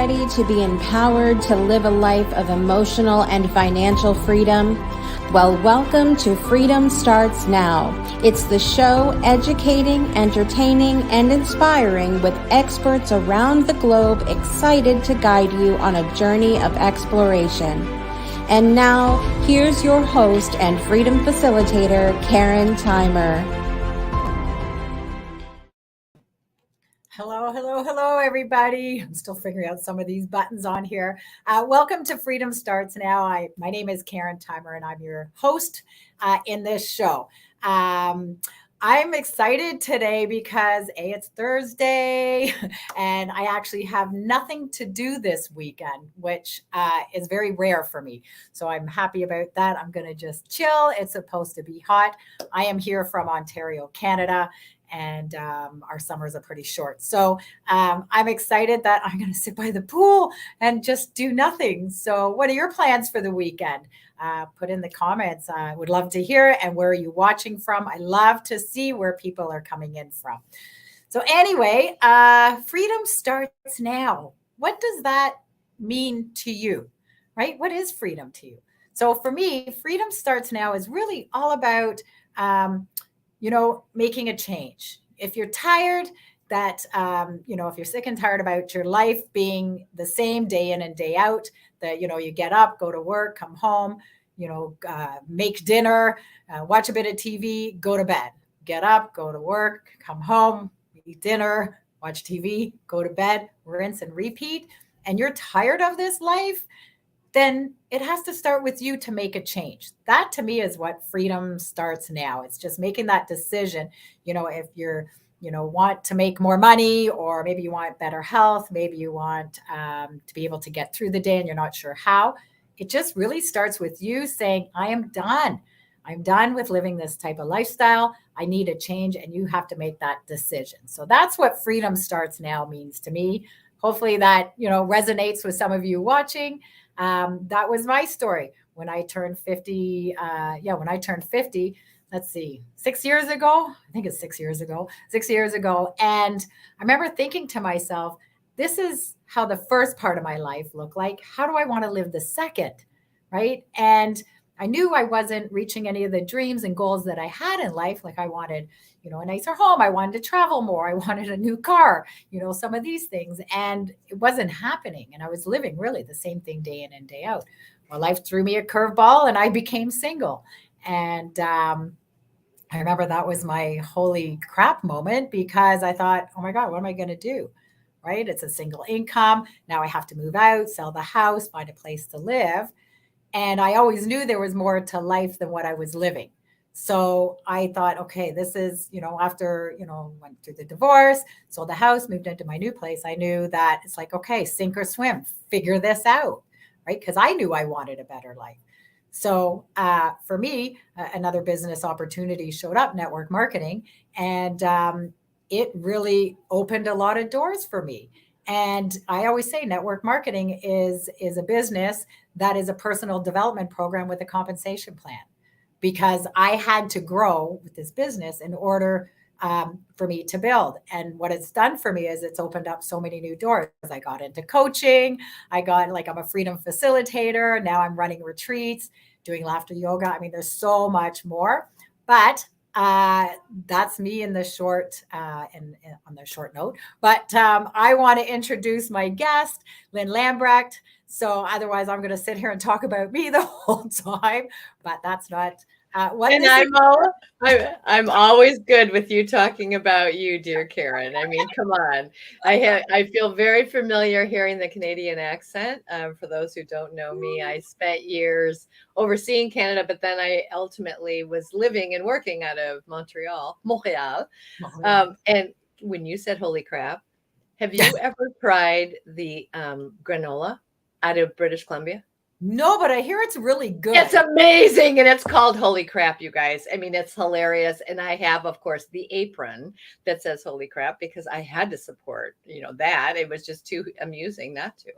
ready to be empowered to live a life of emotional and financial freedom? Well, welcome to Freedom Starts Now. It's the show educating, entertaining, and inspiring with experts around the globe excited to guide you on a journey of exploration. And now, here's your host and freedom facilitator, Karen Theimer. Hello, everybody. I'm still figuring out some of these buttons on here. Welcome to Freedom Starts Now. My name is Karen Theimer, and I'm your host in this show. I'm excited today because it's Thursday, and I actually have nothing to do this weekend, which is very rare for me. So I'm happy about that. I'm going to just chill. It's supposed to be hot. I am here from Ontario, Canada. And our summers are pretty short. So I'm excited that I'm going to sit by the pool and just do nothing. So what are your plans for the weekend? Put in the comments. I would love to hear it. And where are you watching from? I love to see where people are coming in from. So anyway, freedom starts now. What does that mean to you, right? What is freedom to you? So for me, freedom starts now is really all about making a change. If you're tired that, if you're sick and tired about your life being the same day in and day out, that, you get up, go to work, come home, make dinner, watch a bit of TV, go to bed, get up, go to work, come home, eat dinner, watch TV, go to bed, rinse and repeat, and you're tired of this life, then it has to start with you to make a change. That to me is what freedom starts now. It's just making that decision. If you're, want to make more money, or maybe you want better health, maybe you want to be able to get through the day and you're not sure how. It just really starts with you saying, I am done. I'm done with living this type of lifestyle. I need a change, and you have to make that decision. So that's what freedom starts now means to me. Hopefully that, resonates with some of you watching. That was my story when I turned 50. When I turned 50, let's see, 6 years ago, I think it's 6 years ago. And I remember thinking to myself, this is how the first part of my life looked like. How do I want to live the second? Right. And I knew I wasn't reaching any of the dreams and goals that I had in life. Like I wanted, a nicer home. I wanted to travel more. I wanted a new car, some of these things. And it wasn't happening. And I was living really the same thing day in and day out. Well, life threw me a curveball and I became single. And I remember that was my holy crap moment, because I thought, oh my God, what am I going to do? Right? It's a single income. Now I have to move out, sell the house, find a place to live. And I always knew there was more to life than what I was living. So I thought, okay, this is, after, went through the divorce, sold the house, moved into my new place. I knew that it's like, okay, sink or swim, figure this out, right? Because I knew I wanted a better life. So for me, another business opportunity showed up, network marketing, and it really opened a lot of doors for me. And I always say network marketing is a business that is a personal development program with a compensation plan, because I had to grow with this business in order for me to build. And what it's done for me is it's opened up so many new doors. I got into coaching. I'm a freedom facilitator. Now I'm running retreats, doing laughter yoga. I mean, there's so much more, but that's me in the short and on the short note. But I want to introduce my guest, Lynn Lambrecht. So otherwise, I'm going to sit here and talk about me the whole time. But that's not what. And I'm always good with you talking about you, dear Karen. I mean, come on. I feel very familiar hearing the Canadian accent. For those who don't know me, I spent years overseeing Canada, but then I ultimately was living and working out of Montreal. And when you said "holy crap," have you ever tried the granola out of British Columbia? No, but I hear it's really good. It's amazing. And it's called Holy Crap, you guys. I mean, it's hilarious. And I have, of course, the apron that says Holy Crap, because I had to support, that. It was just too amusing not to.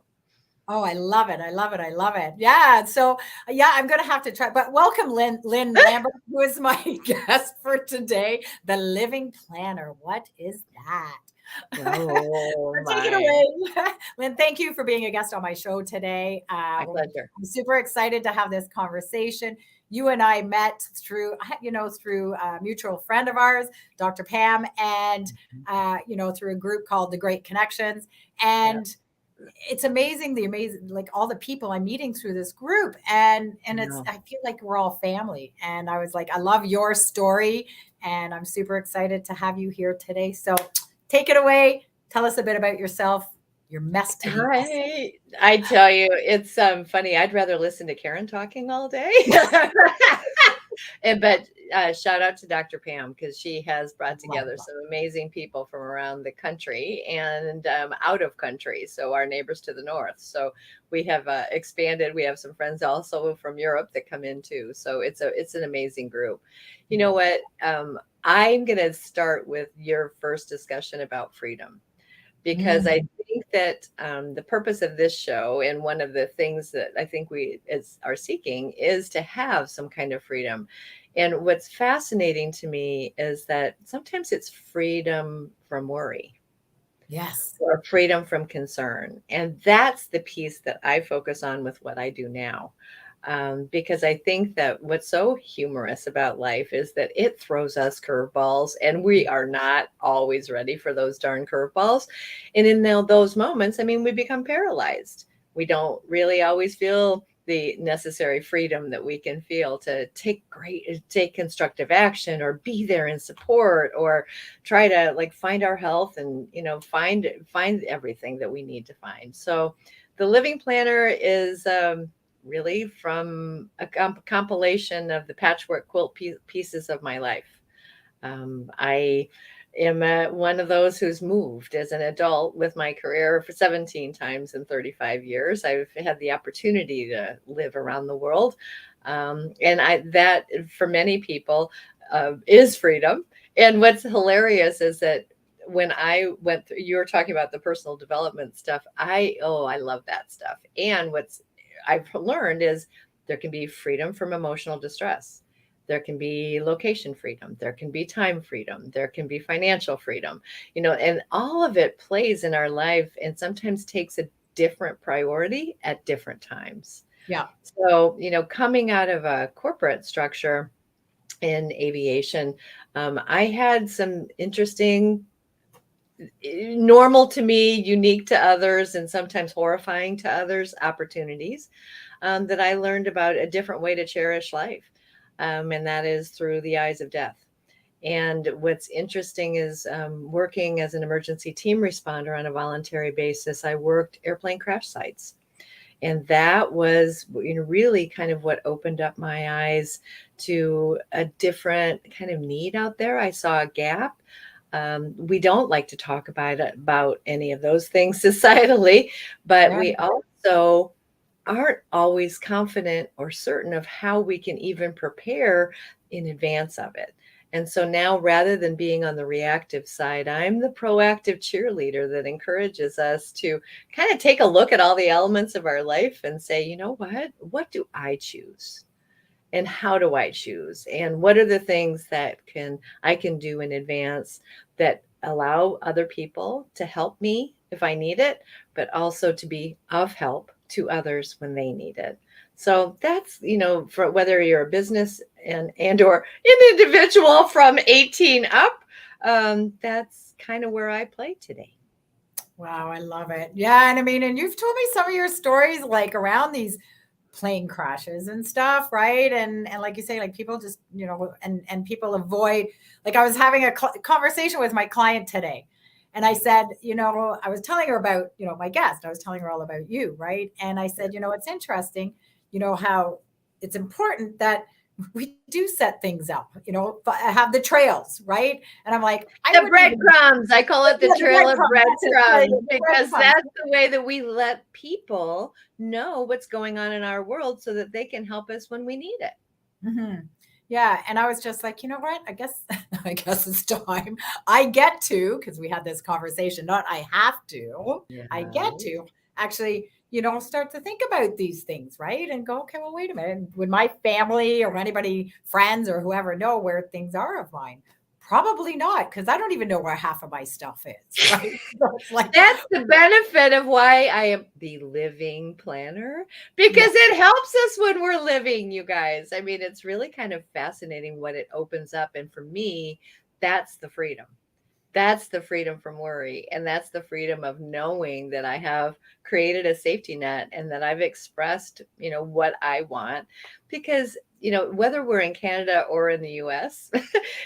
Oh, I love it. Yeah. So, I'm going to have to try. But welcome, Lynn Lambrecht, who is my guest for today, the Living Planner. What is that? Oh Take it my, away. Lynn, thank you for being a guest on my show today. my pleasure. I'm super excited to have this conversation. You and I met through a mutual friend of ours, Dr. Pam, and, through a group called the Great Connections. Yeah. And it's amazing, like all the people I'm meeting through this group. And No. I feel like we're all family. And I was like, I love your story. And I'm super excited to have you here today. So take it away. Tell us a bit about yourself, your mess to be messy. I tell you, it's funny. I'd rather listen to Karen talking all day. But shout out to Dr. Pam because she has brought together some amazing people from around the country and out of country. So our neighbors to the north. So we have expanded. We have some friends also from Europe that come in too. So it's an amazing group. You know what? I'm going to start with your first discussion about freedom, because I think that the purpose of this show, and one of the things that I think we are seeking, is to have some kind of freedom. And what's fascinating to me is that sometimes it's freedom from worry. Yes. Or freedom from concern. And that's the piece that I focus on with what I do now. Because I think that what's so humorous about life is that it throws us curveballs, and we are not always ready for those darn curveballs. And in those moments, I mean, we become paralyzed. We don't really always feel the necessary freedom that we can feel to take constructive action, or be there in support, or try to like find our health and, find everything that we need to find. So the Living Planner is, really from a compilation of the patchwork quilt pieces of my life. I am one of those who's moved as an adult with my career for 17 times in 35 years. I've had the opportunity to live around the world. That for many people is freedom. And what's hilarious is that when I went through, you were talking about the personal development stuff. I love that stuff. And what's I've learned is there can be freedom from emotional distress. There can be location freedom. There can be time freedom. There can be financial freedom, and all of it plays in our life and sometimes takes a different priority at different times. Yeah. So, coming out of a corporate structure in aviation, I had some interesting, normal to me, unique to others, and sometimes horrifying to others opportunities that I learned about a different way to cherish life. And that is through the eyes of death. And what's interesting is working as an emergency team responder on a voluntary basis, I worked airplane crash sites. And that was, really kind of what opened up my eyes to a different kind of need out there. I saw a gap. We don't like to talk about any of those things societally, but we also aren't always confident or certain of how we can even prepare in advance of it. And so now, rather than being on the reactive side, I'm the proactive cheerleader that encourages us to kind of take a look at all the elements of our life and say, you know what do I choose? And how do I choose? And what are the things that I can do in advance that allow other people to help me if I need it, but also to be of help to others when they need it. So that's, for whether you're a business and or an individual from 18 up, that's kind of where I play today. Wow, I love it. Yeah, and I mean, and you've told me some of your stories like around these plane crashes and stuff, right? And like you say, like people just, and people avoid, like I was having a conversation with my client today. And I said, I was telling her about, my guest. I was telling her all about you, right? And I said, it's interesting, how it's important that we do set things up, have the trails, right? And I'm like, the breadcrumbs. I call it the trail of breadcrumbs, because that's the way that we let people know what's going on in our world so that they can help us when we need it. Mm-hmm. Yeah. And I was just like, you know what? I guess it's time. I get to, because we had this conversation, not I have to, I get to actually, start to think about these things, right? And go, okay, well, wait a minute. Would my family or anybody, friends or whoever know where things are of mine? probably not, because I don't even know where half of my stuff is. Right? So it's like, That's the benefit of why I am the living planner, because it helps us when we're living, you guys. I mean, it's really kind of fascinating what it opens up. And for me, that's the freedom. That's the freedom from worry. And that's the freedom of knowing that I have created a safety net and that I've expressed, what I want. Because, whether we're in Canada or in the US,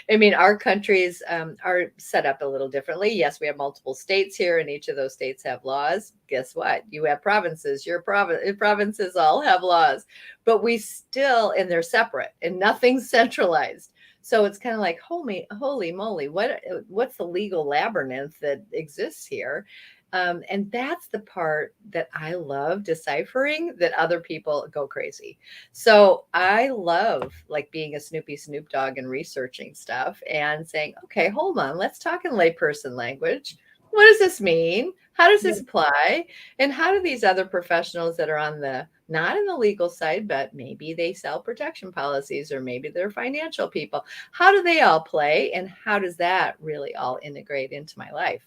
I mean, our countries are set up a little differently. Yes, we have multiple states here, and each of those states have laws. Guess what? You have provinces. Your provinces all have laws, but we still, and they're separate and nothing's centralized. So it's kind of like, holy moly, what's the legal labyrinth that exists here? And that's the part that I love deciphering, that other people go crazy. So I love like being a Snoop Dogg and researching stuff and saying, okay, hold on, let's talk in layperson language. What does this mean? How does this apply? And how do these other professionals that are not in the legal side, but maybe they sell protection policies, or maybe they're financial people, how do they all play? And how does that really all integrate into my life?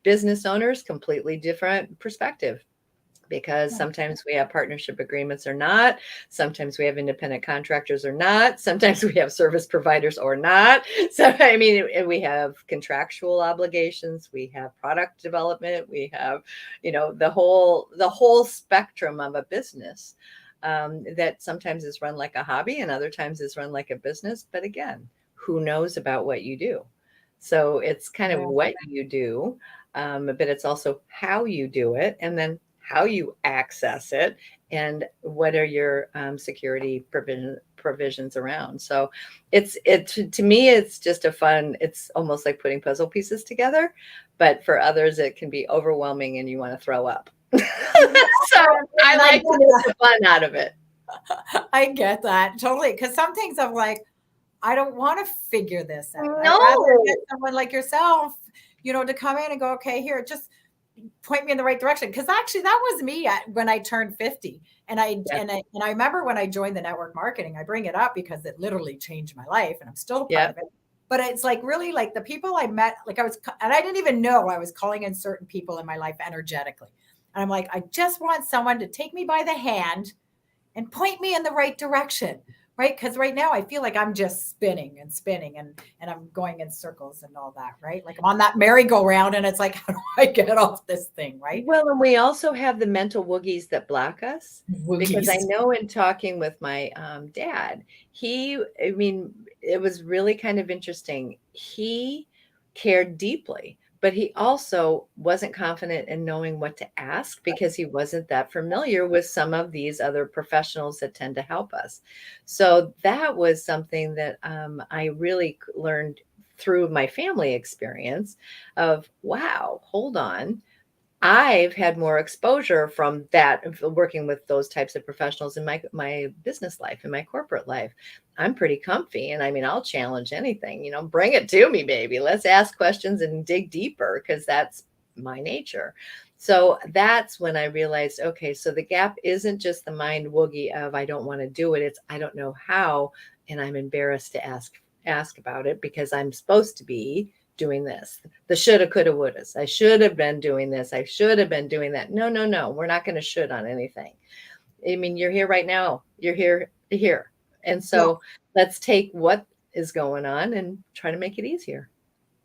Business owners, completely different perspective, because sometimes we have partnership agreements or not. Sometimes we have independent contractors or not. Sometimes we have service providers or not. So, I mean, we have contractual obligations. We have product development. We have, the whole spectrum of a business that sometimes is run like a hobby and other times is run like a business. But again, who knows about what you do? So it's kind of what you do, but it's also how you do it, and then how you access it, and what are your security provisions around. So to me, it's just it's almost like putting puzzle pieces together, but for others, it can be overwhelming and you want to throw up. So I like to get the fun out of it. I get that totally. Because some things I'm like, I don't want to figure this out. No. I'd rather get someone like yourself, to come in and go, okay, here, just point me in the right direction. Because actually, that was me when I turned 50, and I remember when I joined the network marketing. I bring it up because it literally changed my life, and I'm still part of it. But it's like really like the people I met, like and I didn't even know I was calling in certain people in my life energetically, and I'm like, I just want someone to take me by the hand and point me in the right direction. Right. Because right now I feel like I'm just spinning and spinning and I'm going in circles and all that. Right. Like I'm on that merry-go-round and it's like, how do I get off this thing? Right. Well, and we also have the mental woogies that block us. Because I know in talking with my dad, it was really kind of interesting. He cared deeply, but he also wasn't confident in knowing what to ask because he wasn't that familiar with some of these other professionals that tend to help us. So that was something that I really learned through my family experience of, wow, hold on. I've had more exposure from that, working with those types of professionals in my business life, in my corporate life. I'm pretty comfy. And I mean, I'll challenge anything, bring it to me, baby. Let's ask questions and dig deeper, because that's my nature. So that's when I realized, okay, so the gap isn't just the mind woogie of I don't want to do it. It's I don't know how. And I'm embarrassed to ask about it because I'm supposed to be doing this. The shoulda, coulda, wouldas. I should have been doing this. I should have been doing that. No. We're not going to should on anything. I mean, you're here right now. You're here. And so let's take what is going on and try to make it easier.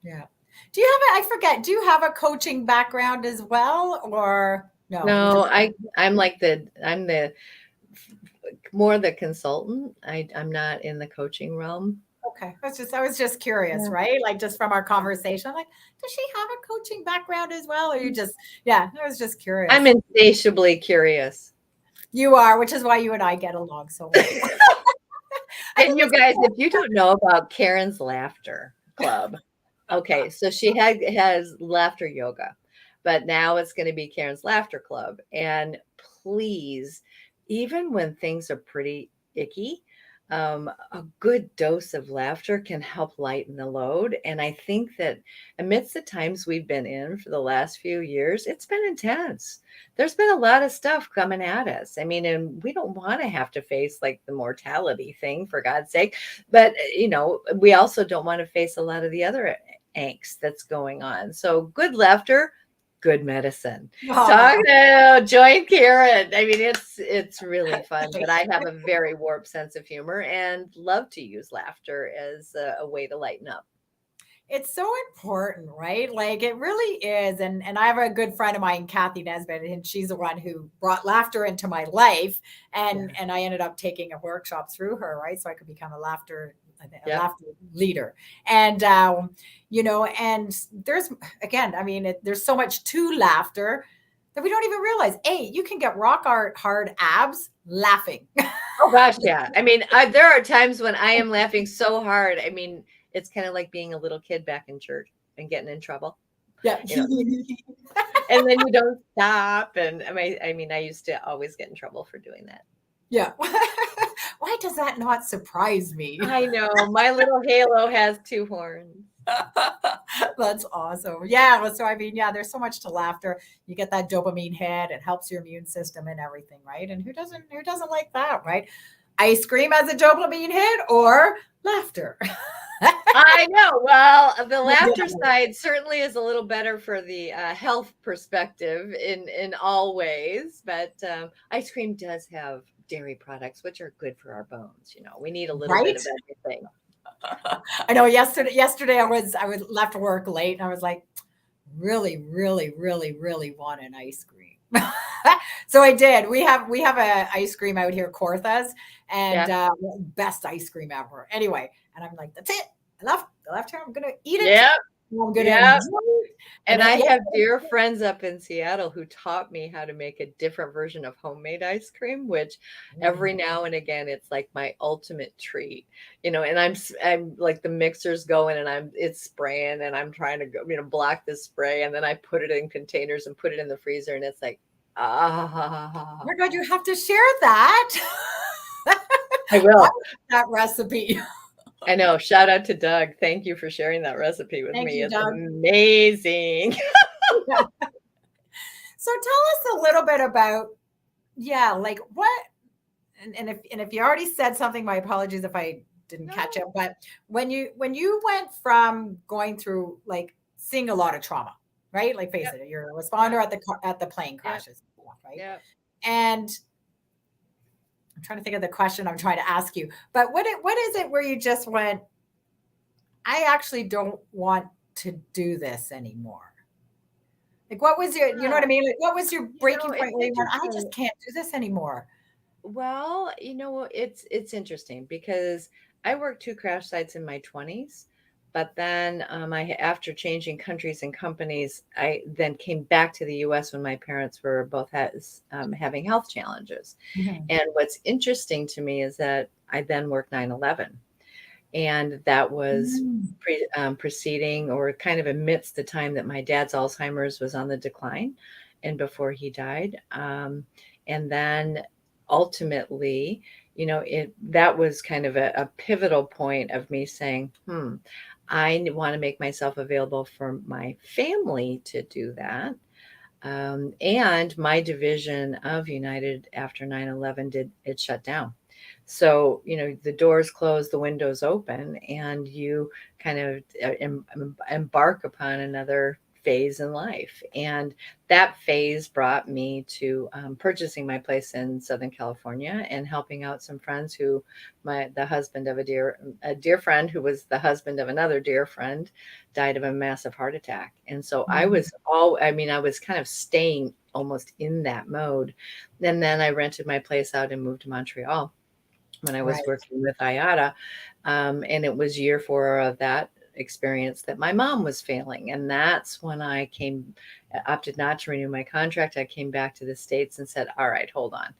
Yeah. Do you have a coaching background as well, or no? No, I'm more the consultant. I'm not in the coaching realm. Okay. I was just curious, right? Like just from our conversation, like, does she have a coaching background as well? Or you just, I was just curious. I'm insatiably curious. You are, which is why you and I get along so well. And you guys, if you don't know about Karen's Laughter Club, okay, so she has laughter yoga, but now it's going to be Karen's Laughter Club. And please, even when things are pretty icky, a good dose of laughter can help lighten the load. And I think that amidst the times we've been in for the last few years, it's been intense. There's been a lot of stuff coming at us. I mean, and we don't want to have to face like the mortality thing, for God's sake. But, we also don't want to face a lot of the other angst that's going on. So good laughter, good medicine. Oh, Join Karen. I mean, it's really fun, but I have a very warped sense of humor and love to use laughter as a way to lighten up. it's so important, right? Like it really is. And I have a good friend of mine, Kathy Nesbitt, and she's the one who brought laughter into my life. And I ended up taking a workshop through her, right? So I could become a laughter leader. And and there's again, I mean, there's so much to laughter that we don't even realize. Hey, you can get rock hard abs laughing. Oh gosh, yeah. I mean, there are times when I am laughing so hard. I mean, it's kind of like being a little kid back in church and getting in trouble. Yeah. And then you don't stop. And I mean, I used to always get in trouble for doing that. Yeah. Why does that not surprise me? I know. My little halo has 2 horns. That's awesome. Yeah. So, I mean, yeah, there's so much to laughter. You get that dopamine hit. It helps your immune system and everything, right? And who doesn't like that, right? Ice cream as a dopamine hit or laughter? I know. Well, the laughter side certainly is a little better for the health perspective in all ways. But ice cream does have dairy products, which are good for our bones. We need a little bit of everything. I know. Yesterday I was left work late, and I was like, really, really, really, really want an ice cream. So I did. We have a ice cream out here, Cortha's, and best ice cream ever. Anyway, and I'm like, that's it. I left here. I'm gonna eat it. Yep. I'm gonna enjoy it. And I have dear friends up in Seattle who taught me how to make a different version of homemade ice cream, which every now and again, it's like my ultimate treat, and I'm like the mixer's going and it's spraying and I'm trying to go, block this spray. And then I put it in containers and put it in the freezer. And it's like, oh my God, you have to share that. I will. That recipe. I know. Shout out to Doug. Thank you for sharing that recipe with me. It's amazing. So tell us a little bit about, like what, and if you already said something, my apologies if I didn't catch it, but when you went from going through like seeing a lot of trauma, right? Like face it, you're a responder at the plane crashes, right? Yeah. And I'm trying to think of the question I'm trying to ask you, but what is it where you just went, I actually don't want to do this anymore? Like, what was your, you know what I mean? Like, what was your breaking point where you went, I just can't do this anymore? Well, it's interesting because I worked 2 crash sites in my 20s, but then after changing countries and companies, I then came back to the U.S. when my parents were both having health challenges. Mm-hmm. And what's interesting to me is that I then worked 9/11. And that was preceding or kind of amidst the time that my dad's Alzheimer's was on the decline and before he died. And then ultimately, that was kind of a pivotal point of me saying, I want to make myself available for my family to do that. And my division of United after 9/11 it shut down. So, the doors close, the windows open, and you kind of embark upon another phase in life. And that phase brought me to purchasing my place in Southern California and helping out some friends the husband of a dear friend who was the husband of another dear friend died of a massive heart attack. And so I was kind of staying almost in that mode. And then I rented my place out and moved to Montreal when I was working with IATA. And it was year 4 of that experience that my mom was failing. And that's when I opted not to renew my contract. I came back to the States and said, all right, hold on.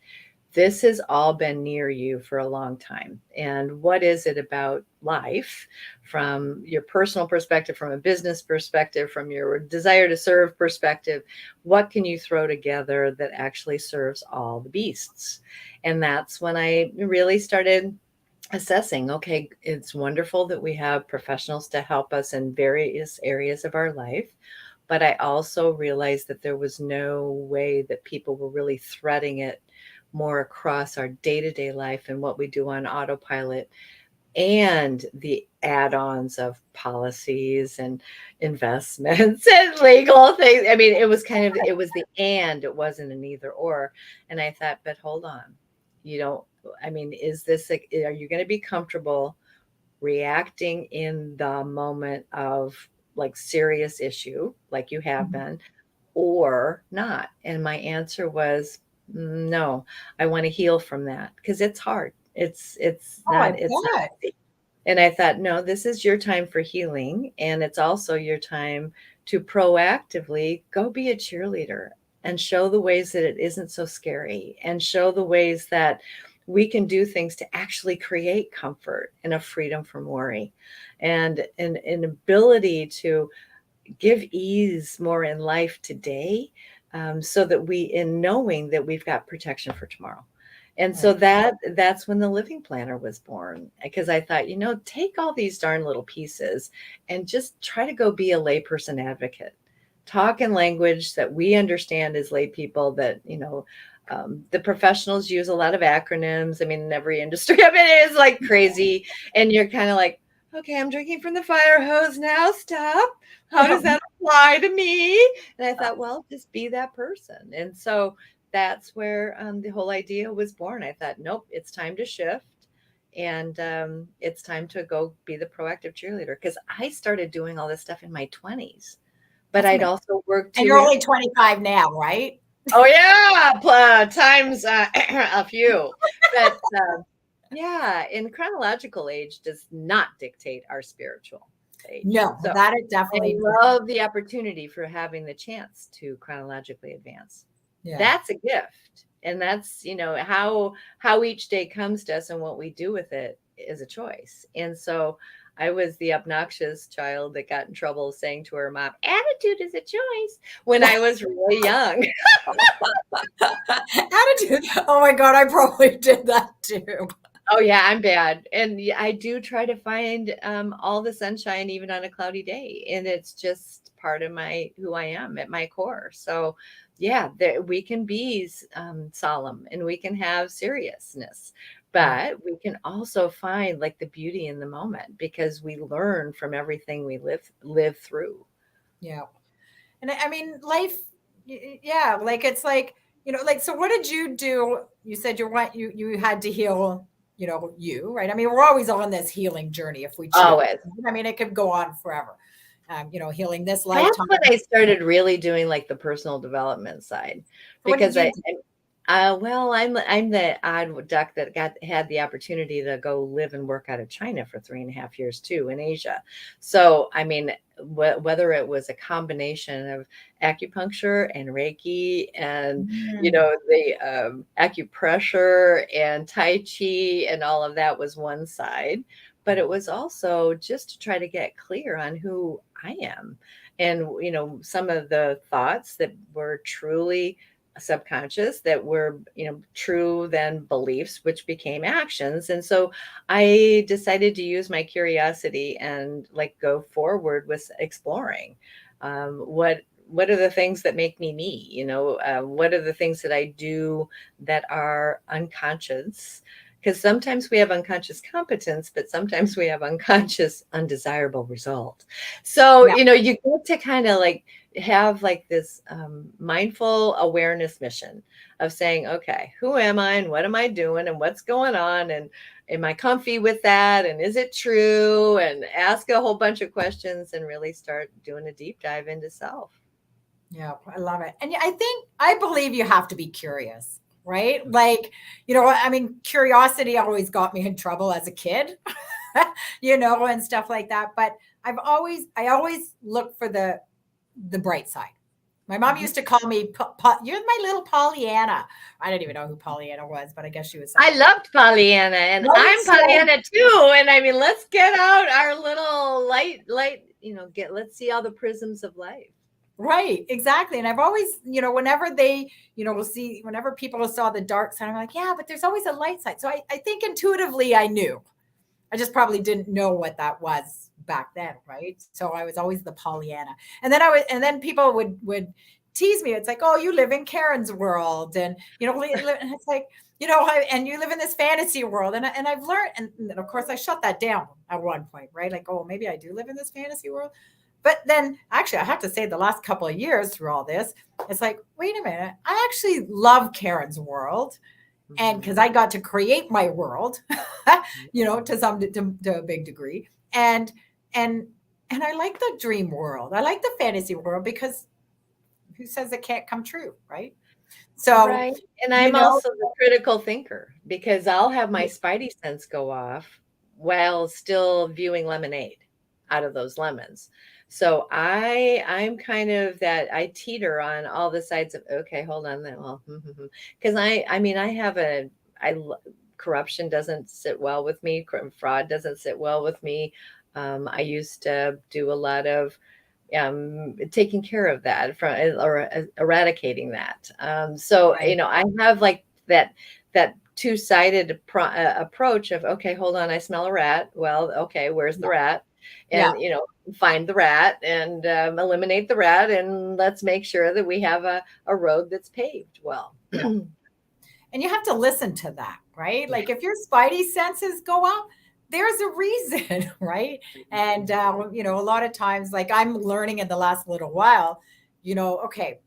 This has all been near you for a long time. And what is it about life from your personal perspective, from a business perspective, from your desire to serve perspective? What can you throw together that actually serves all the beasts? And that's when I really started assessing, okay, it's wonderful that we have professionals to help us in various areas of our life. But I also realized that there was no way that people were really threading it more across our day-to-day life and what we do on autopilot and the add-ons of policies and investments and legal things. I mean, it was it was the and, it wasn't an either or. And I thought, but hold on, you don't, I mean, are you going to be comfortable reacting in the moment of like serious issue, like you have been, or not? And my answer was no. I want to heal from that because it's hard. Oh, I It's not bet. easy. And I thought, no, this is your time for healing. And it's also your time to proactively go be a cheerleader and show the ways that it isn't so scary and show the ways that we can do things to actually create comfort and a freedom from worry and an ability to give ease more in life today, so that in knowing that we've got protection for tomorrow. And so Right. that's when the living planner was born, because I thought, take all these darn little pieces and just try to go be a layperson advocate. Talk in language that we understand as lay people, that, the professionals use a lot of acronyms. I mean, in every industry, I mean, it is like crazy. And you're kind of like, okay, I'm drinking from the fire hose now. Stop. How does that apply to me? And I thought, well, just be that person. And so that's where the whole idea was born. I thought, nope, it's time to shift. And it's time to go be the proactive cheerleader, because I started doing all this stuff in my 20s, but That's I'd amazing. also worked And too. you're only 25 now, right? Oh yeah, times a few. But yeah, and chronological age does not dictate our spiritual age. No, So that it I definitely. love the opportunity for having the chance to chronologically advance. Yeah. That's a gift. And that's, how each day comes to us and what we do with it is a choice. And so I was the obnoxious child that got in trouble saying to her mom, attitude is a choice, when I was really young. Attitude. Oh my God, I probably did that too. Oh yeah, I'm bad. And I do try to find all the sunshine even on a cloudy day. And it's just part of who I am at my core. So yeah, we can be solemn and we can have seriousness, but we can also find like the beauty in the moment, because we learn from everything we live through. Yeah. And I mean, life, yeah, like it's like, like, so what did you do? You said you had to heal, right? I mean, we're always on this healing journey if we choose. Always. I mean, it could go on forever. Healing this That's lifetime. when I started really doing like the personal development side, What did because you do? well, I'm the odd duck that had the opportunity to go live and work out of China for 3.5 years too, in Asia. So I mean, whether it was a combination of acupuncture and Reiki and the acupressure and Tai Chi and all of that was one side, but it was also just to try to get clear on who I am, and some of the thoughts that were truly subconscious, that were true then beliefs, which became actions. And so I decided to use my curiosity and like go forward with exploring what are the things that make me, what are the things that I do that are unconscious, because sometimes we have unconscious competence, but sometimes we have unconscious undesirable result. So Yeah. you get to kind of like have like this mindful awareness mission of saying, okay, who am I and what am I doing and what's going on, and am I comfy with that, and is it true, and ask a whole bunch of questions and really start doing a deep dive into self. Yeah, I love it. And I believe you have to be curious, right? Like, I mean, curiosity always got me in trouble as a kid, and stuff like that. But I always look for the bright side. My mom used to call me, you're my little Pollyanna. I didn't even know who Pollyanna was, but I guess she was. I loved Pollyanna, and Right, I'm Pollyanna too. And I mean, let's get out our little light, let's see all the prisms of life. Right, exactly. And I've always, whenever they, whenever people saw the dark side, I'm like, yeah, but there's always a light side. So I think intuitively I knew, I just probably didn't know what that was back then, right? So I was always the Pollyanna. And then people would tease me. It's like, oh, you live in Karen's world. And, and it's like, and you live in this fantasy world. And I've learned, and of course I shut that down at one point, right? Like, oh, maybe I do live in this fantasy world. But then actually, I have to say the last couple of years through all this, it's like, wait a minute, I actually love Karen's world. And because I got to create my world, to a big degree. And I like the dream world. I like the fantasy world because who says it can't come true, right? So, right. And I'm also the critical thinker because I'll have my spidey sense go off while still viewing lemonade out of those lemons. So I'm kind of that I teeter on all the sides of, okay, hold on. Well, because corruption doesn't sit well with me. Fraud doesn't sit well with me. I used to do a lot of taking care of that or eradicating that. Right. I have like that two-sided approach of, okay, hold on, I smell a rat. Well, okay, where's the rat? And, find the rat and eliminate the rat. And let's make sure that we have a road that's paved well. And you have to listen to that, right? Like if your spidey senses go up, there's a reason, right? And, a lot of times, like I'm learning in the last little while, okay,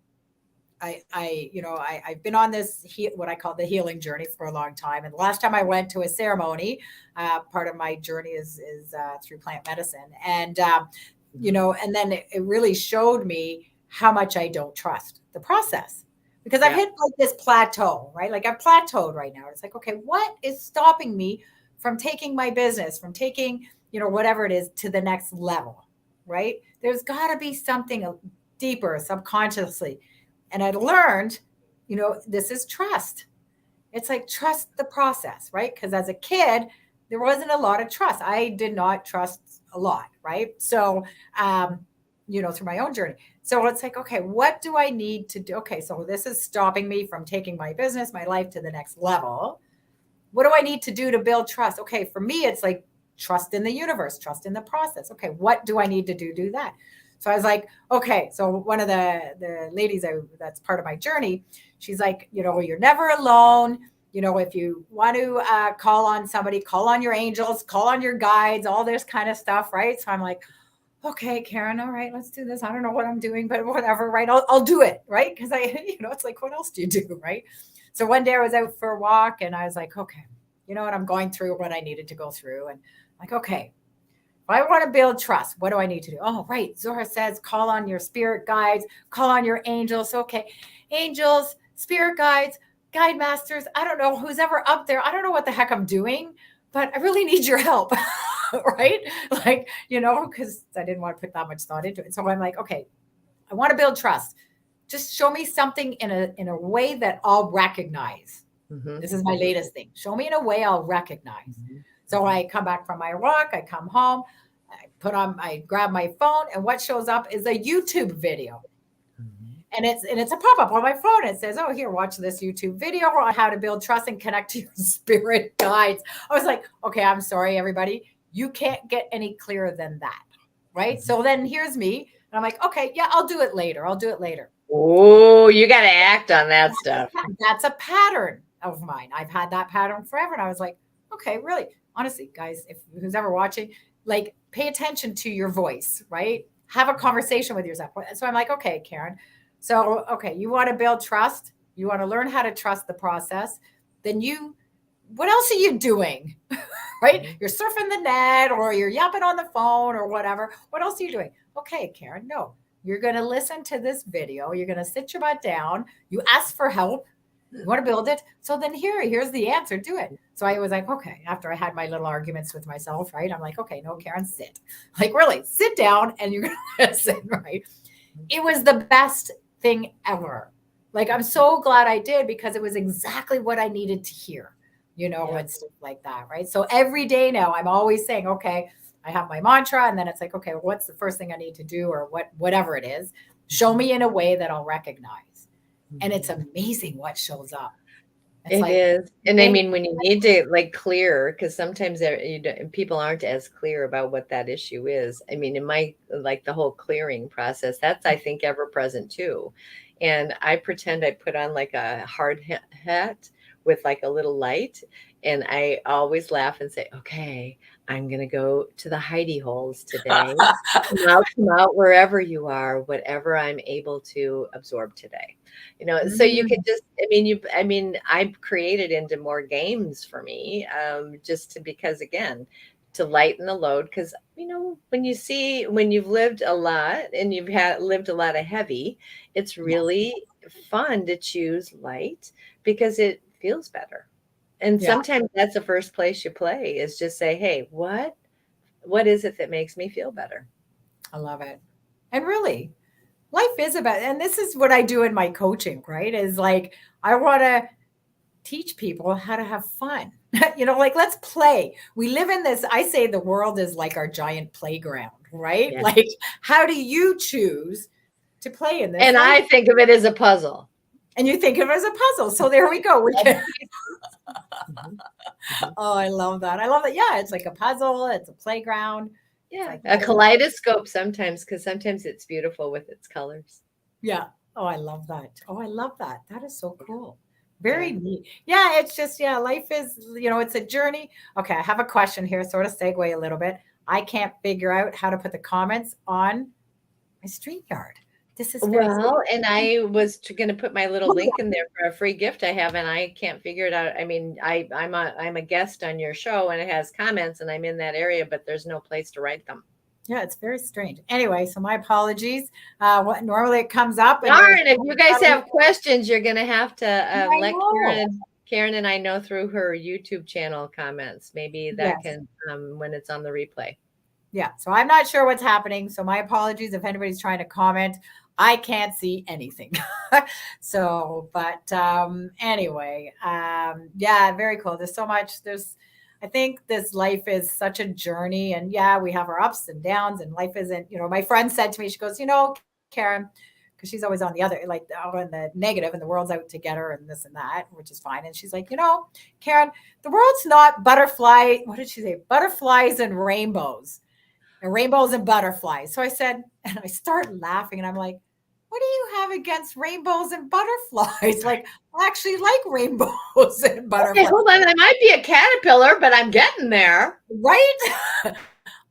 I've been on this, what I call the healing journey for a long time. And the last time I went to a ceremony, part of my journey is through plant medicine. And, and then it really showed me how much I don't trust the process because I've hit like this plateau, right? Like I've plateaued right now. It's like, okay, what is stopping me from taking my business, from taking, whatever it is to the next level, right? There's got to be something deeper subconsciously. And I learned, this is trust. It's like trust the process, right? Because as a kid, there wasn't a lot of trust. I did not trust a lot, right? So, through my own journey. So it's like, okay, what do I need to do? Okay, so this is stopping me from taking my business, my life to the next level. What do I need to do to build trust? Okay, for me, it's like trust in the universe, trust in the process. Okay, what do I need to do that? So I was like, okay. So one of the ladies that's part of my journey, she's like, you're never alone. If you want to call on somebody, call on your angels, call on your guides, all this kind of stuff, right? So I'm like, okay, Karen, all right, let's do this. I don't know what I'm doing, but whatever, right? I'll do it, right? Because it's like, what else do you do, right? So one day I was out for a walk and I was like, okay, I'm going through what I needed to go through. And like, okay, if I want to build trust, what do I need to do? Oh, right. Zora says, call on your spirit guides, call on your angels. Okay. Angels, spirit guides, guide masters. I don't know who's ever up there. I don't know what the heck I'm doing, but I really need your help. Right. Like, because I didn't want to put that much thought into it. So I'm like, okay, I want to build trust. Just show me something in a way that I'll recognize. Mm-hmm. This is my latest thing. Show me in a way I'll recognize. Mm-hmm. So I come back from my walk, I come home, I grab my phone, and what shows up is a YouTube video. Mm-hmm. And it's a pop-up on my phone. It says, oh, here, watch this YouTube video on how to build trust and connect to your spirit guides. I was like, okay, I'm sorry, everybody. You can't get any clearer than that. Right. Mm-hmm. So then here's me. And I'm like, okay, yeah, I'll do it later. Oh, you got to act on that stuff. That's a pattern of mine. I've had that pattern forever. And I was like, okay, really, honestly, guys, if who's ever watching, like pay attention to your voice, right? Have a conversation with yourself. So I'm like, okay, Karen. So, okay, you want to build trust. You want to learn how to trust the process. Then what else are you doing? Right? Mm-hmm. You're surfing the net or you're yapping on the phone or whatever. What else are you doing? Okay, Karen, no. You're going to listen to this video. You're going to sit your butt down. You ask for help. You want to build it. So then here's the answer. Do it. So I was like, okay, after I had my little arguments with myself, right? I'm like, okay, no, Karen, sit. Like really sit down and you're going to listen, right? It was the best thing ever. Like, I'm so glad I did because it was exactly what I needed to hear, and stuff like that. Right. So every day now I'm always saying, okay, I have my mantra and then it's like, okay, what's the first thing I need to do or whatever it is, show me in a way that I'll recognize. And it's amazing what shows up. It's It like, is. And I and mean, when you need to like clear, because sometimes people aren't as clear about what that issue is. I mean, in my like the whole clearing process, that's I think ever present too. And I pretend I put on like a hard hat with like a little light. And I always laugh and say, okay, I'm going to go to the hidey holes today. Come out wherever you are, whatever I'm able to absorb today. So you could Mm, just, I've created into more games for me, just because again, to lighten the load. Because, when you've lived a lot and lived a lot of heavy, it's yes. really fun to choose light because it feels better. And Yeah, sometimes that's the first place you play is just say, hey, what is it that makes me feel better? I love it. And really, life is about, and this is what I do in my coaching, right? Is like, I want to teach people how to have fun. Like let's play. We live in this, I say the world is like our giant playground, right? Yeah. Like, how do you choose to play in this And life? I think of it as a puzzle. And you think of it as a puzzle. So there we go. We can, Mhm, mhm. oh, I love that. I love that. Yeah, it's like a puzzle, it's a playground. It's Yeah, like, a kaleidoscope sometimes, because sometimes it's beautiful with its colors. yeah. Oh, I love that. Oh, I love that. That is so Yeah, cool. yeah. Very neat. Yeah, it's just, yeah, life is, it's a journey. Okay, I have a question here, sort of segue a little bit. I can't figure out how to put the comments on my StreamYard. This is very Well, and I was going to put my little link in there for a free gift I have, and I can't figure it out. I mean, I'm a guest on your show, and it has comments, and I'm in that area, but there's no place to write them. yeah, it's very strange. Anyway, so my apologies. What normally it comes up and there's Darn, if you guys have questions, you're going to have to I let know. Karen and I know through her YouTube channel comments. Maybe that Yes. can, when it's on the replay. Yeah. So I'm not sure what's happening. So my apologies if anybody's trying to comment. I can't see anything. So, but anyway, yeah, very cool. There's so much. I think this life is such a journey. And yeah, we have our ups and downs, and life isn't, my friend said to me, she goes, Karen, because she's always on the other, like on the negative, and the world's out to get her and this and that, which is fine. And she's like, Karen, the world's not butterfly. What did she say? Butterflies and rainbows. And rainbows and butterflies. So I said, and I started laughing, and I'm like, what do you have against rainbows and butterflies? Like, I actually like rainbows and Okay, butterflies, hold on. I might be a caterpillar, but I'm getting there. right?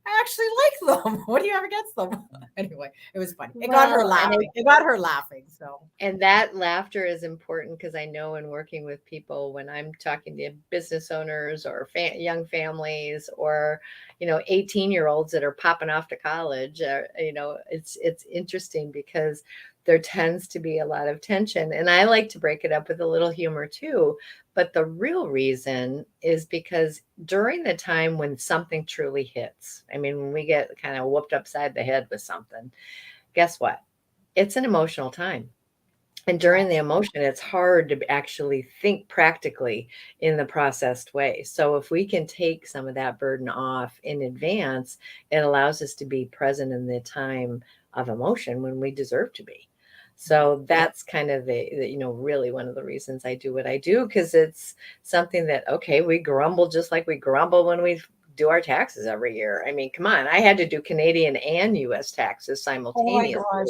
I actually like them. What do you have against them? Anyway, it was funny. It got her Well, laughing. It got her laughing. So, and that laughter is important because I know in working with people, when I'm talking to business owners or young families or 18-year-olds that are popping off to college, it's interesting because there tends to be a lot of tension, and I like to break it up with a little humor too. But the real reason is because during the time when something truly hits, I mean, when we get kind of whooped upside the head with something, guess what? It's an emotional time. And during the yes. emotion, it's hard to actually think practically in the processed way. So if we can take some of that burden off in advance, it allows us to be present in the time of emotion when we deserve to be. So that's kind of really one of the reasons I do what I do, because it's something that, okay, we grumble just like we grumble when we do our taxes every year. I mean, come on, I had to do Canadian and US taxes Oh my simultaneously gosh.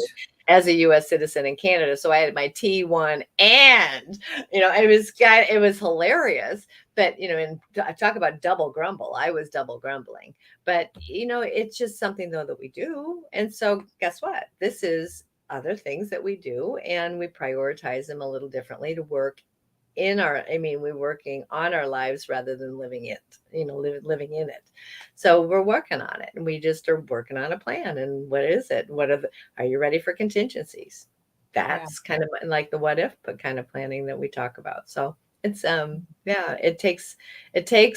as a US citizen in Canada. So I had my T1 and, it was hilarious. But, and I talk about double grumble. I was double grumbling. But, it's just something though that we do. And so guess what? This is other things that we do, and we prioritize them a little differently to work we're working on our lives rather than living it, living in it. So we're working on it, and we just are working on a plan. And what is it? Are you ready for contingencies? Yeah. That's kind of like the what if, but kind of planning that we talk about. So it's, yeah, it takes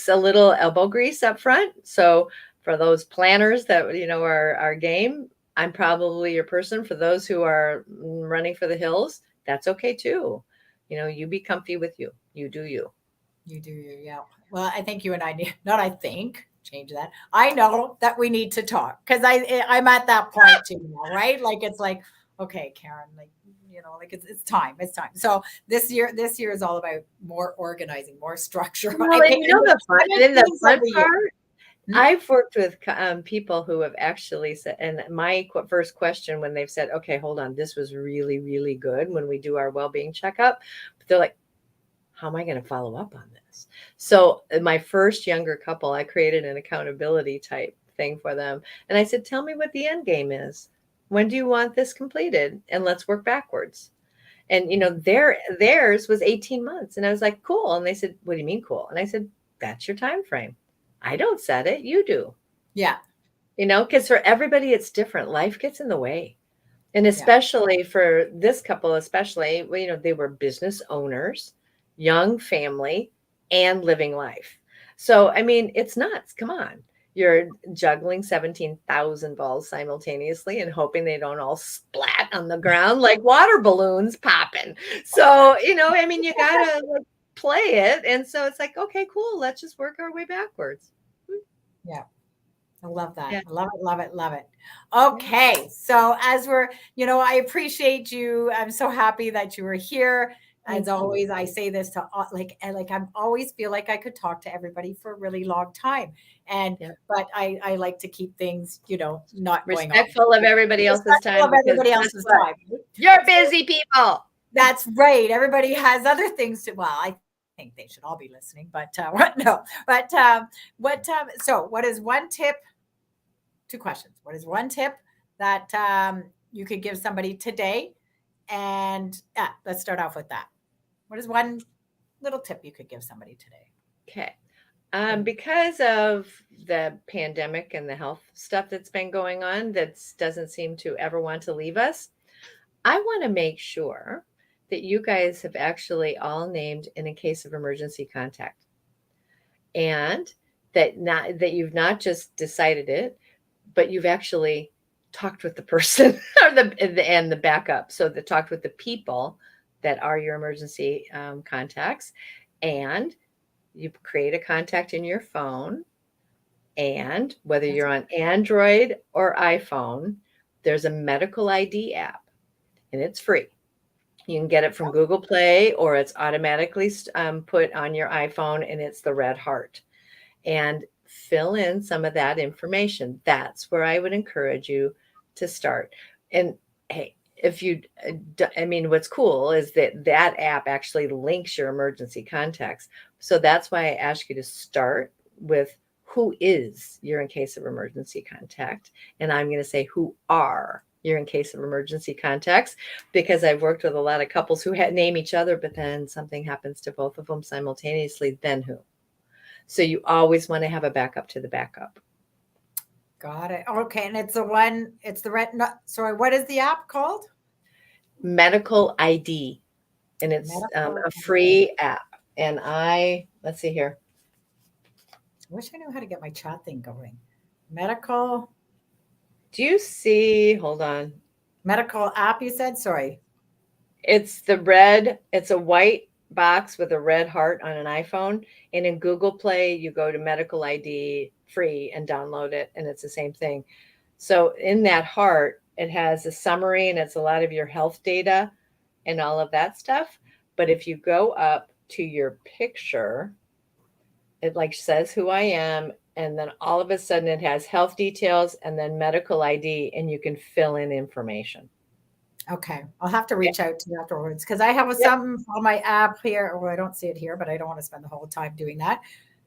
a little elbow grease up front. So for those planners that, are game, I'm probably your person. For those who are running for the hills, that's okay too. You be comfy with you. You do you. You do. Yeah. Well, I think you and I need, not I think, change that. I know that we need to talk because I'm at that point too now, right? Like, it's like, okay, Karen, like, like it's time. It's time. So this year is all about more organizing, more structure. Well, and the fun part, Hmm? I've worked with people who have actually said, and my first question when they've said, okay, hold on, this was really, really good when we do our well-being checkup, but they're like, how am I going to follow up on this? So my first younger couple, I created an accountability type thing for them. And I said, tell me what the end game is. When do you want this completed? And let's work backwards. And, theirs was 18 months. And I was like, cool. And they said, what do you mean cool? And I said, that's your time frame. I don't set it. You do. Yeah. Because for everybody, it's different. Life gets in the way. And especially for this couple, especially, they were business owners, young family, and living life. So, I mean, it's nuts. Come on. You're juggling 17,000 balls simultaneously and hoping they don't all splat on the ground like water balloons popping. So, I mean, you got to play it. And so it's like, okay, cool. Let's just work our way backwards. Yeah. I love that. Yeah. I love it, love it, love it. Okay. So as we're, I appreciate you. I'm so happy that you were here. As always, I say this to I'm always feel like I could talk to everybody for a really long time. But I like to keep things, not respectful of everybody else's time. Of everybody else's time. You're busy people. That's right. Everybody has other things to, I think they should all be listening, but no. But so what is one tip? 2 questions. What is one tip that you could give somebody today? And let's start off with that. What is one little tip you could give somebody today? Okay. Because of the pandemic and the health stuff that's been going on that doesn't seem to ever want to leave us, I want to make sure that you guys have actually all named in case of emergency contact. And that you've not just decided it, but you've actually talked with the person or the backup. So talked with the people that are your emergency contacts, and you create a contact in your phone. And whether you're on Android or iPhone, there's a medical ID app, and it's free. You can get it from Google Play, or it's automatically put on your iPhone, and it's the red heart. And fill in some of that information. That's where I would encourage you to start. And hey, what's cool is that app actually links your emergency contacts. So that's why I ask you to start with who is your in case of emergency contact. And I'm going to say who are your in case of emergency contacts, because I've worked with a lot of couples who name each other, but then something happens to both of them simultaneously. Then who? So you always want to have a backup to the backup. Got it. Okay. And it's the red. Sorry, what is the app called? Medical ID. And it's a free app. And let's see here. I wish I knew how to get my chat thing going. Medical. Do you see, hold on. Medical app, you said? Sorry. It's a white box with a red heart on an iPhone. And in Google Play, you go to Medical ID free and download it. And it's the same thing. So in that heart, it has a summary, and it's a lot of your health data and all of that stuff. But if you go up to your picture, it says who I am. And then all of a sudden it has health details and then medical ID, and you can fill in information. Okay. I'll have to reach out to you afterwards, because I have some on my app here. Well, I don't see it here, but I don't want to spend the whole time doing that.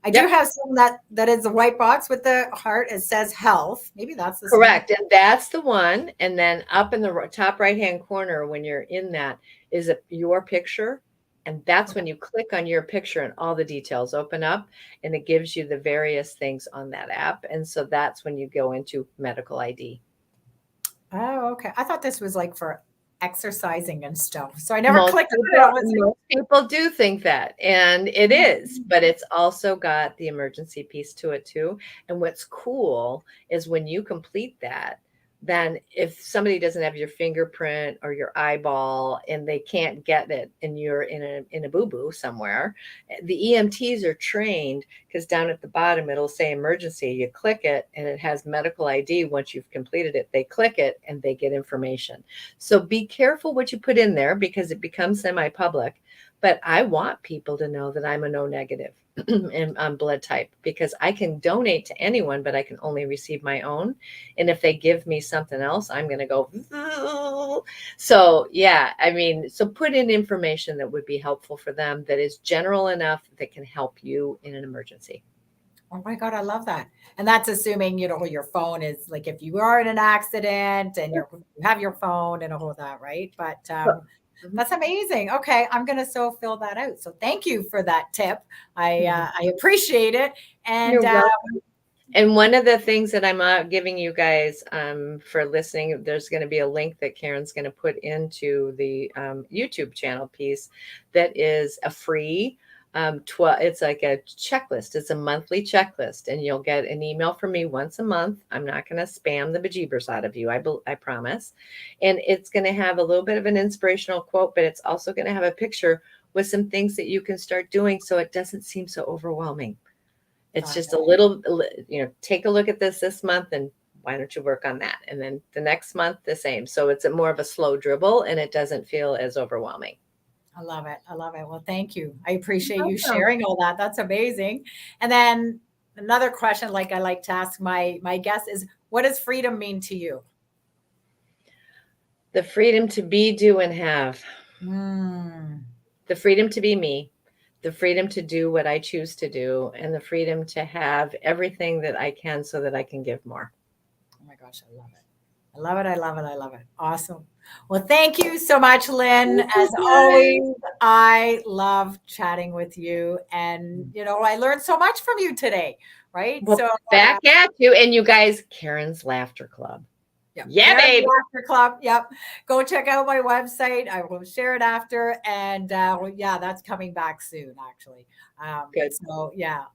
I do have some that is a white box with the heart. It says health. Maybe that's the correct. And that's the one. And then up in the top right-hand corner, when you're in that, is your picture. And that's when you click on your picture and all the details open up, and it gives you the various things on that app. And so that's when you go into medical ID. Oh, okay. I thought this was for exercising and stuff. So I never clicked on it. Most people do think that, and it is, but it's also got the emergency piece to it too. And what's cool is when you complete that, then if somebody doesn't have your fingerprint or your eyeball and they can't get it and you're in a boo-boo somewhere, the EMTs are trained because down at the bottom it'll say emergency. You click it and it has medical ID. Once you've completed it, they click it and they get information. So be careful what you put in there because it becomes semi-public. But I want people to know that I'm a no negative and I'm blood type because I can donate to anyone, but I can only receive my own. And if they give me something else, I'm going to go. So, yeah, I mean, so put in information that would be helpful for them that is general enough that can help you in an emergency. Oh my God, I love that. And that's assuming, your phone is like if you are in an accident and you have your phone and all of that, right? But that's amazing. Okay, I'm going to fill that out. So thank you for that tip. I appreciate it. And and one of the things that I'm giving you guys for listening, there's going to be a link that Karen's going to put into the YouTube channel piece that is a free it's like a checklist. It's a monthly checklist, and you'll get an email from me once a month. I'm not going to spam the bejeebers out of you. I promise. And it's going to have a little bit of an inspirational quote, but it's also going to have a picture with some things that you can start doing so it doesn't seem so overwhelming. It's just a little, take a look at this month and why don't you work on that? And then the next month, the same. So it's more of a slow dribble and it doesn't feel as overwhelming. I love it. Well, thank you. I appreciate you sharing all that. That's amazing. And then another question, like I like to ask my guests is, what does freedom mean to you? The freedom to be, do, and have. The freedom to be me. The freedom to do what I choose to do. And the freedom to have everything that I can so that I can give more. Oh my gosh, I love it. I love it. Awesome. Well, thank you so much, Lynn. As always, I love chatting with you. And, I learned so much from you today, right? Well, so back at you. And you guys, Karen's Laughter Club. Yep. Yeah, babe. Laughter Club. Yep. Go check out my website. I will share it after. And that's coming back soon, actually. Good. So,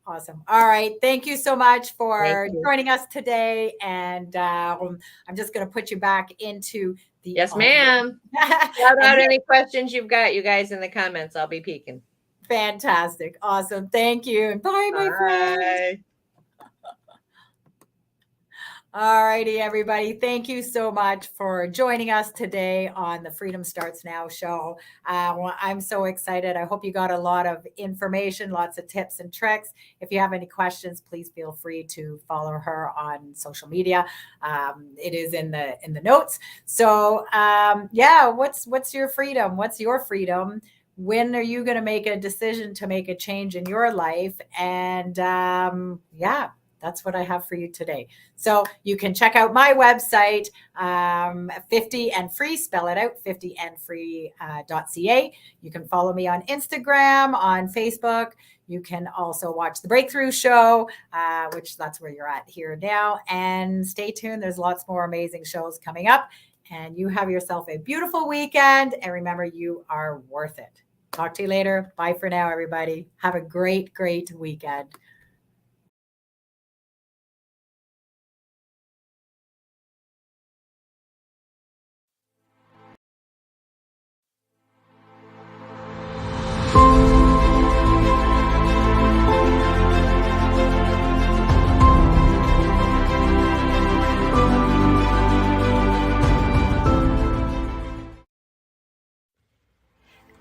awesome. All right. Thank you so much for joining us today. And I'm just going to put you back into the. Yes, ma'am. Shout out any questions you've got, you guys, in the comments. I'll be peeking. Fantastic. Awesome. Thank you. Bye, my friend. All righty, everybody. Thank you so much for joining us today on the Freedom Starts Now show. I'm so excited. I hope you got a lot of information, lots of tips and tricks. If you have any questions, please feel free to follow her on social media. It is in the notes. So what's your freedom? What's your freedom? When are you going to make a decision to make a change in your life? And that's what I have for you today. So you can check out my website, 50 and free, spell it out, 50andfree.ca. You can follow me on Instagram, on Facebook. You can also watch The Breakthrough Show, which that's where you're at here now. And stay tuned. There's lots more amazing shows coming up. And you have yourself a beautiful weekend. And remember, you are worth it. Talk to you later. Bye for now, everybody. Have a great, great weekend.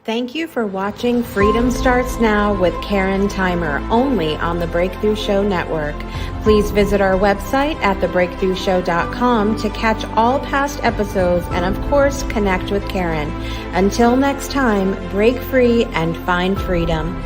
Thank you for watching Freedom Starts Now with Karen Theimer, only on the Breakthrough Show Network. Please visit our website at thebreakthroughshow.com to catch all past episodes and, of course, connect with Karen. Until next time, break free and find freedom.